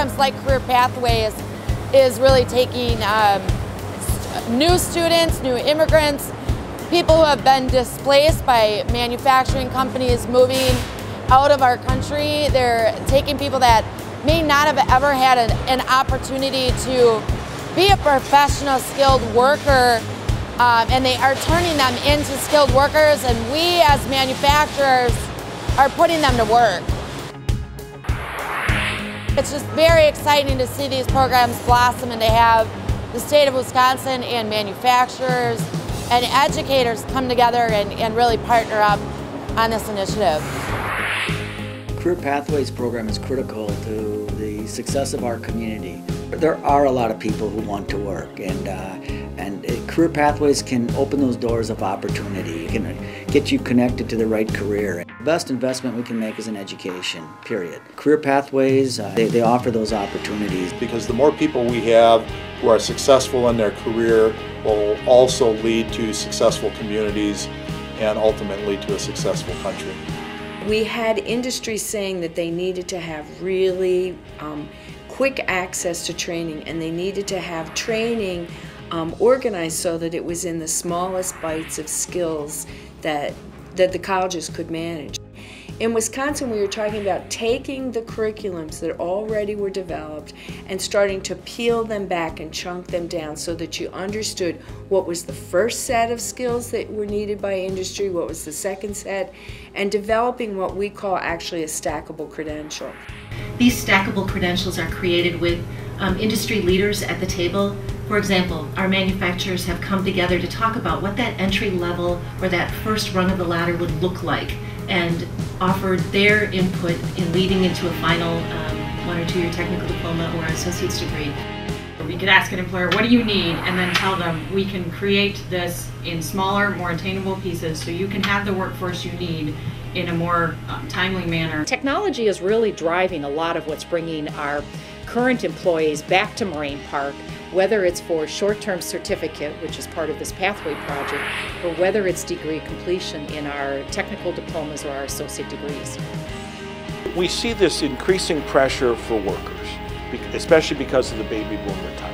programs like Career Pathways is really taking new students, new immigrants, people who have been displaced by manufacturing companies moving out of our country. They're taking people that may not have ever had an opportunity to be a professional skilled worker, and they are turning them into skilled workers, and we as manufacturers are putting them to work. It's just very exciting to see these programs blossom and to have the state of Wisconsin and manufacturers and educators come together and really partner up on this initiative. Career Pathways program is critical to the success of our community. There are a lot of people who want to work, and Career Pathways can open those doors of opportunity. It can get you connected to the right career. The best investment we can make is in education, period. Career Pathways, they offer those opportunities. Because the more people we have who are successful in their career will also lead to successful communities and ultimately to a successful country. We had industry saying that they needed to have really quick access to training, and they needed to have training organized so that it was in the smallest bites of skills that the colleges could manage. In Wisconsin, we were talking about taking the curriculums that already were developed and starting to peel them back and chunk them down so that you understood what was the first set of skills that were needed by industry, what was the second set, and developing what we call actually a stackable credential. These stackable credentials are created with industry leaders at the table. For example, our manufacturers have come together to talk about what that entry level or that first rung of the ladder would look like, and offered their input in leading into a final 1 or 2 year technical diploma or associate's degree. We could ask an employer, what do you need? And then tell them, we can create this in smaller, more attainable pieces so you can have the workforce you need in a more timely manner. Technology is really driving a lot of what's bringing our current employees back to Moraine Park, whether it's for short-term certificate, which is part of this pathway project, or whether it's degree completion in our technical diplomas or our associate degrees. We see this increasing pressure for workers, especially because of the baby boom retirement.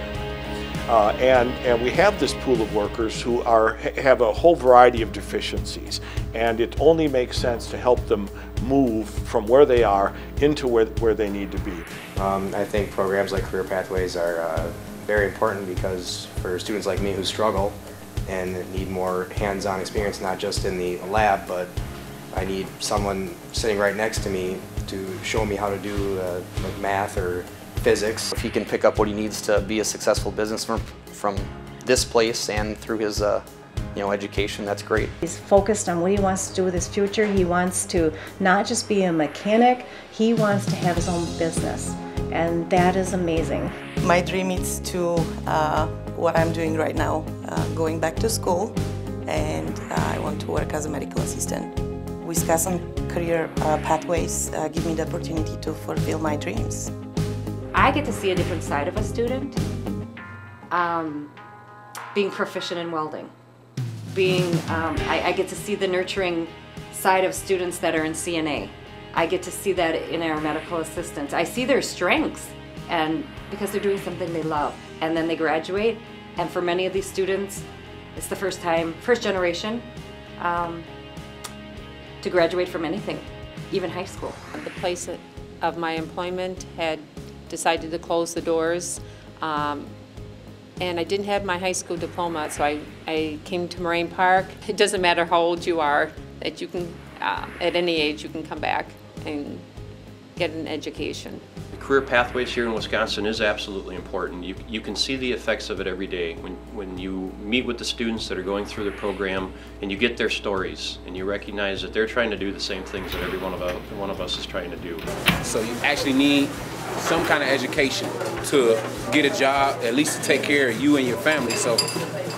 And we have this pool of workers who have a whole variety of deficiencies, and it only makes sense to help them move from where they are into where they need to be. I think programs like Career Pathways are very important because for students like me who struggle and need more hands-on experience, not just in the lab, but I need someone sitting right next to me to show me how to do like math or physics. If he can pick up what he needs to be a successful businessman from this place and through his education, that's great. He's focused on what he wants to do with his future. He wants to not just be a mechanic, he wants to have his own business, and that is amazing. My dream is to what I'm doing right now, going back to school, and I want to work as a medical assistant. Wisconsin Career Pathways give me the opportunity to fulfill my dreams. I get to see a different side of a student, being proficient in welding. I get to see the nurturing side of students that are in CNA. I get to see that in our medical assistants. I see their strengths, and because they're doing something they love, and then they graduate, and for many of these students, it's the first generation to graduate from anything, even high school. The place of my employment had decided to close the doors, and I didn't have my high school diploma, so I came to Moraine Park. It doesn't matter how old you are, that you can, at any age, you can come back and get an education. Career Pathways here in Wisconsin is absolutely important. You can see the effects of it every day when you meet with the students that are going through the program and you get their stories and you recognize that they're trying to do the same things that every one of us is trying to do. So you actually need some kind of education to get a job, at least to take care of you and your family. So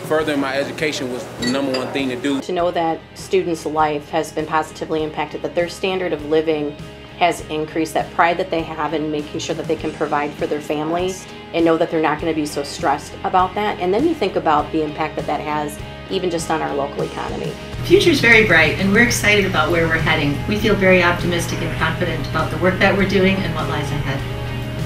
furthering my education was the #1 thing to do. To know that students' life has been positively impacted, that their standard of living has increased, that pride that they have in making sure that they can provide for their family and know that they're not going to be so stressed about that. And then you think about the impact that that has even just on our local economy. The future is very bright, and we're excited about where we're heading. We feel very optimistic and confident about the work that we're doing and what lies ahead.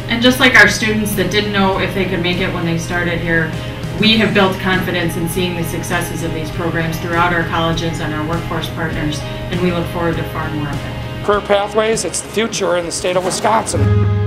And just like our students that didn't know if they could make it when they started here, we have built confidence in seeing the successes of these programs throughout our colleges and our workforce partners, and we look forward to far more of it. Career Pathways, it's the future in the state of Wisconsin.